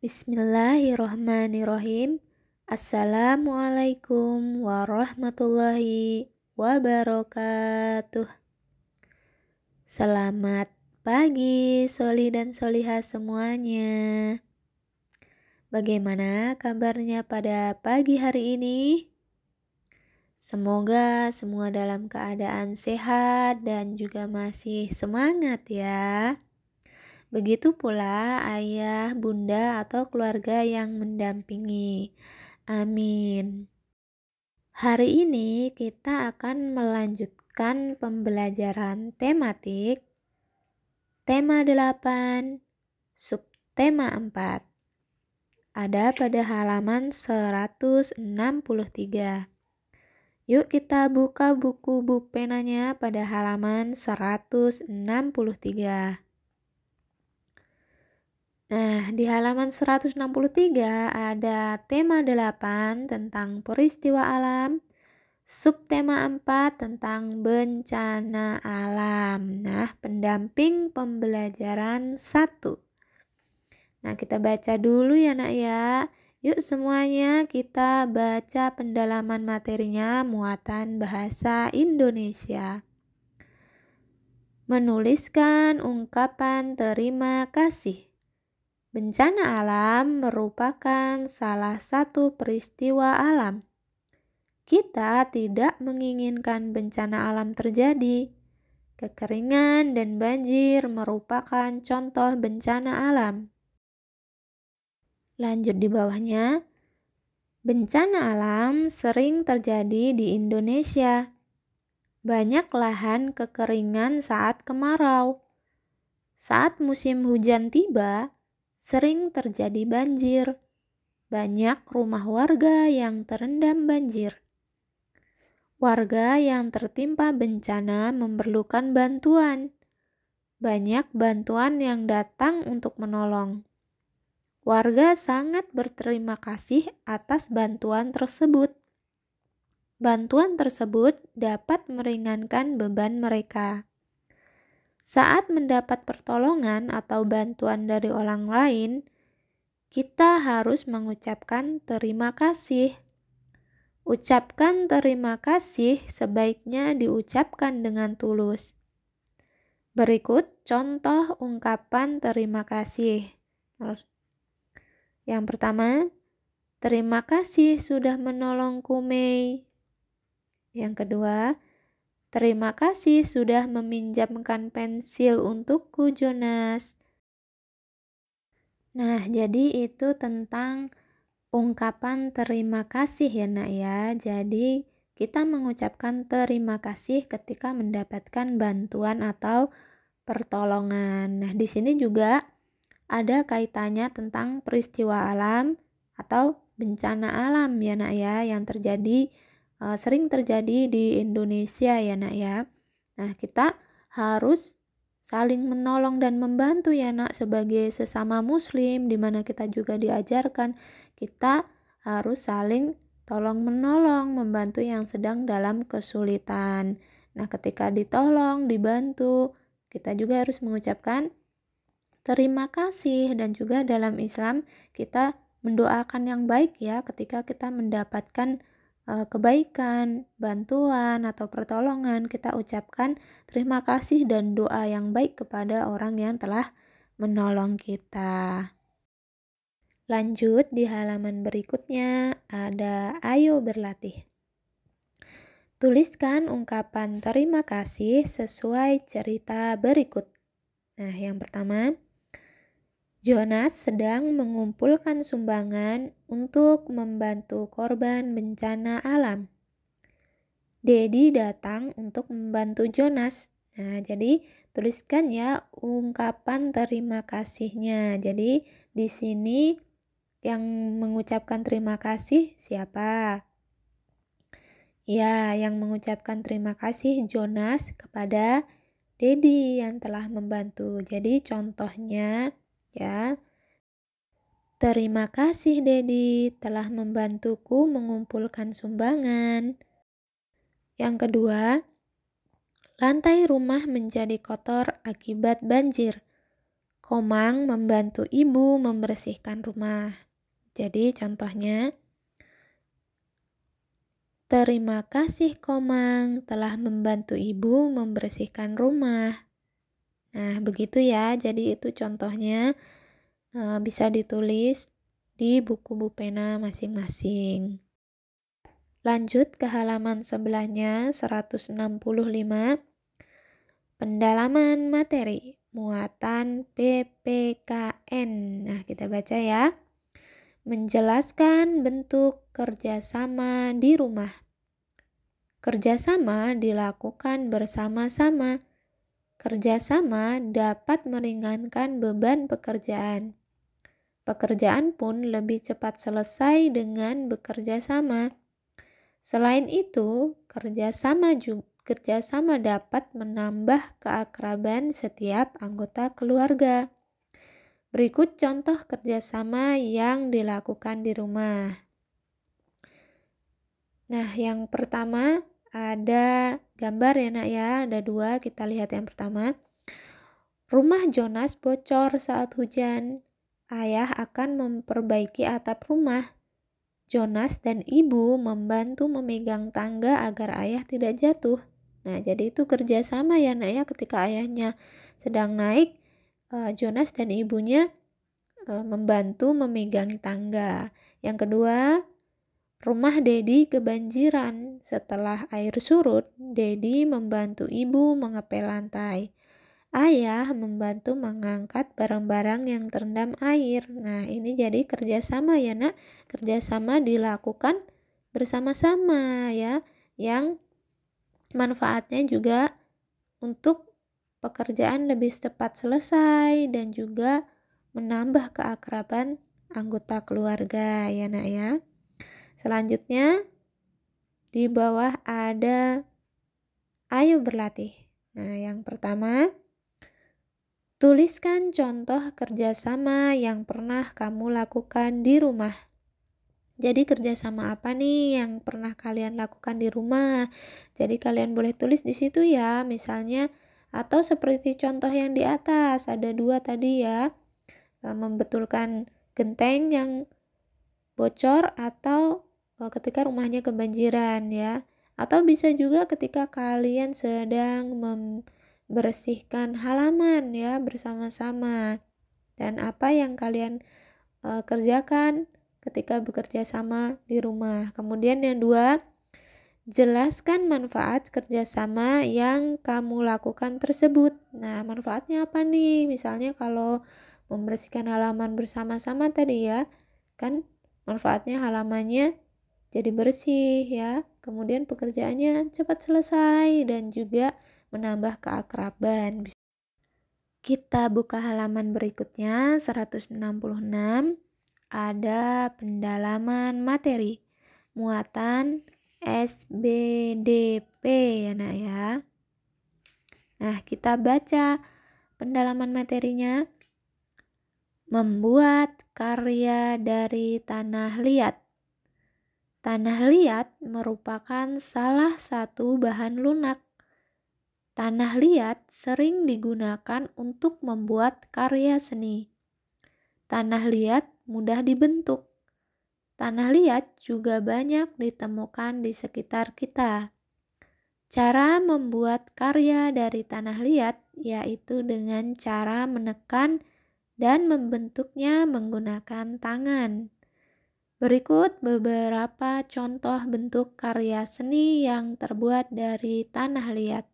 Bismillahirrohmanirrohim. Assalamualaikum warahmatullahi wabarakatuh. Selamat pagi soli dan solihah semuanya. Bagaimana kabarnya pada pagi hari ini? Semoga semua dalam keadaan sehat dan juga masih semangat ya. Begitu pula ayah, bunda, atau keluarga yang mendampingi. Amin. Hari ini kita akan melanjutkan pembelajaran tematik tema 8, subtema 4. Ada pada halaman 163. Yuk kita buka buku penanya pada halaman 163. Nah, di halaman 163 ada tema 8 tentang peristiwa alam, subtema 4 tentang bencana alam. Nah, pendamping pembelajaran 1. Nah, kita baca dulu ya nak ya. Yuk semuanya kita baca pendalaman materinya muatan bahasa Indonesia. Menuliskan ungkapan terima kasih. Bencana alam merupakan salah satu peristiwa alam. Kita tidak menginginkan bencana alam terjadi. Kekeringan dan banjir merupakan contoh bencana alam. Lanjut di bawahnya. Bencana alam sering terjadi di Indonesia. Banyak lahan kekeringan saat kemarau. Saat musim hujan tiba, sering terjadi banjir. Banyak rumah warga yang terendam banjir. Warga yang tertimpa bencana memerlukan bantuan. Banyak bantuan yang datang untuk menolong. Warga sangat berterima kasih atas bantuan tersebut. Bantuan tersebut dapat meringankan beban mereka. Saat mendapat pertolongan atau bantuan dari orang lain, kita harus mengucapkan terima kasih. Ucapkan terima kasih sebaiknya diucapkan dengan tulus. Berikut contoh ungkapan terima kasih. Yang pertama, terima kasih sudah menolongku Mei. Yang kedua, terima kasih sudah meminjamkan pensil untukku Jonas. Nah, jadi itu tentang ungkapan terima kasih ya nak ya. Jadi kita mengucapkan terima kasih ketika mendapatkan bantuan atau pertolongan. Nah, di sini juga ada kaitannya tentang peristiwa alam atau bencana alam ya nak ya yang terjadi sering terjadi di Indonesia ya nak ya. Nah, kita harus saling menolong dan membantu ya nak sebagai sesama muslim, di mana kita juga diajarkan kita harus saling tolong menolong, membantu yang sedang dalam kesulitan. Nah, ketika ditolong, dibantu, kita juga harus mengucapkan terima kasih. Dan juga dalam Islam kita mendoakan yang baik ya ketika kita mendapatkan kebaikan, bantuan atau pertolongan, kita ucapkan terima kasih dan doa yang baik kepada orang yang telah menolong kita. Lanjut di halaman berikutnya ada ayo berlatih. Tuliskan ungkapan terima kasih sesuai cerita berikut. Nah, yang pertama, Jonas sedang mengumpulkan sumbangan untuk membantu korban bencana alam. Dedi datang untuk membantu Jonas. Nah, jadi tuliskan ya ungkapan terima kasihnya. Jadi di sini yang mengucapkan terima kasih siapa? Ya, yang mengucapkan terima kasih Jonas kepada Dedi yang telah membantu. Jadi contohnya ya, terima kasih Dedi telah membantuku mengumpulkan sumbangan. Yang kedua, lantai rumah menjadi kotor akibat banjir. Komang membantu ibu membersihkan rumah. Jadi contohnya, terima kasih Komang telah membantu ibu membersihkan rumah. Nah, begitu ya. Jadi itu contohnya bisa ditulis di buku pena masing-masing. Lanjut ke halaman sebelahnya 165. Pendalaman materi muatan PPKN. Nah, kita baca ya. Menjelaskan bentuk kerjasama di rumah. Kerjasama dilakukan bersama-sama. Kerjasama dapat meringankan beban pekerjaan. Pekerjaan pun lebih cepat selesai dengan bekerja sama. Selain itu, kerjasama dapat menambah keakraban setiap anggota keluarga. Berikut contoh kerjasama yang dilakukan di rumah. Nah, yang pertama ada gambar ya nak ya, ada 2, kita lihat yang pertama. Rumah Jonas bocor saat hujan. Ayah akan memperbaiki atap rumah. Jonas dan ibu membantu memegang tangga agar ayah tidak jatuh. Nah, jadi itu kerjasama ya nak ya, ketika ayahnya sedang naik, Jonas dan ibunya membantu memegang tangga. Yang kedua, rumah Dedi kebanjiran. Setelah air surut, Dedi membantu ibu mengepel lantai. Ayah membantu mengangkat barang-barang yang terendam air. Nah, ini jadi kerjasama ya nak. Kerjasama dilakukan bersama-sama ya. Yang manfaatnya juga untuk pekerjaan lebih cepat selesai dan juga menambah keakraban anggota keluarga ya nak ya. Selanjutnya di bawah ada ayo berlatih. Nah, yang pertama, tuliskan contoh kerjasama yang pernah kamu lakukan di rumah. Jadi kerjasama apa nih yang pernah kalian lakukan di rumah? Jadi kalian boleh tulis di situ ya, misalnya atau seperti contoh yang di atas, ada 2 tadi ya, membetulkan genteng yang bocor atau ketika rumahnya kebanjiran ya. Atau bisa juga ketika kalian sedang bersihkan halaman ya bersama-sama. Dan apa yang kalian kerjakan ketika bekerja sama di rumah. Kemudian yang 2, jelaskan manfaat kerjasama yang kamu lakukan tersebut. Nah, manfaatnya apa nih? Misalnya kalau membersihkan halaman bersama-sama tadi ya, kan manfaatnya halamannya jadi bersih ya. Kemudian pekerjaannya cepat selesai dan juga menambah keakraban. Kita buka halaman berikutnya 166. Ada pendalaman materi muatan SBDP ya nak ya. Nah, kita baca pendalaman materinya. Membuat karya dari tanah liat. Tanah liat merupakan salah satu bahan lunak. Tanah liat sering digunakan untuk membuat karya seni. Tanah liat mudah dibentuk. Tanah liat juga banyak ditemukan di sekitar kita. Cara membuat karya dari tanah liat yaitu dengan cara menekan dan membentuknya menggunakan tangan. Berikut beberapa contoh bentuk karya seni yang terbuat dari tanah liat.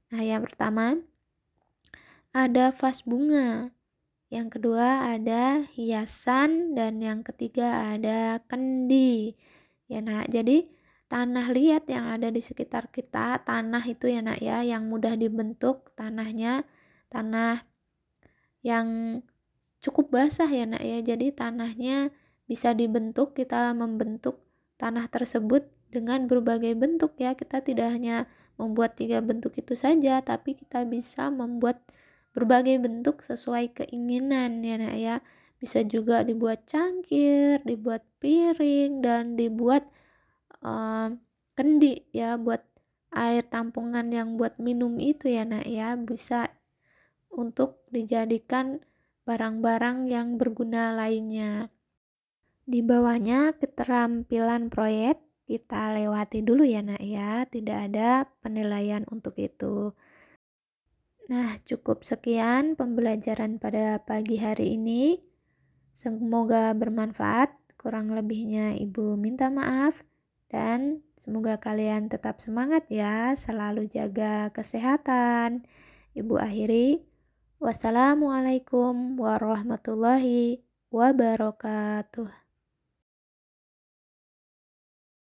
Nah, yang pertama ada vas bunga, yang kedua ada hiasan, dan yang ketiga ada kendi. Ya nak, jadi tanah liat yang ada di sekitar kita, tanah itu ya nak ya, yang mudah dibentuk tanahnya, tanah yang cukup basah ya nak ya, jadi tanahnya bisa dibentuk, kita membentuk tanah tersebut dengan berbagai bentuk ya. Kita tidak hanya membuat 3 bentuk itu saja, tapi kita bisa membuat berbagai bentuk sesuai keinginan ya nak ya. Bisa juga dibuat cangkir, dibuat piring, dan dibuat kendi ya, buat air tampungan yang buat minum itu ya nak ya, bisa untuk dijadikan barang-barang yang berguna lainnya. Di bawahnya keterampilan proyek kita lewati dulu ya nak ya, tidak ada penilaian untuk itu. Nah, cukup sekian pembelajaran pada pagi hari ini. Semoga bermanfaat. Kurang lebihnya Ibu minta maaf. Dan semoga kalian tetap semangat ya, selalu jaga kesehatan. Ibu akhiri. Wassalamualaikum warahmatullahi wabarakatuh.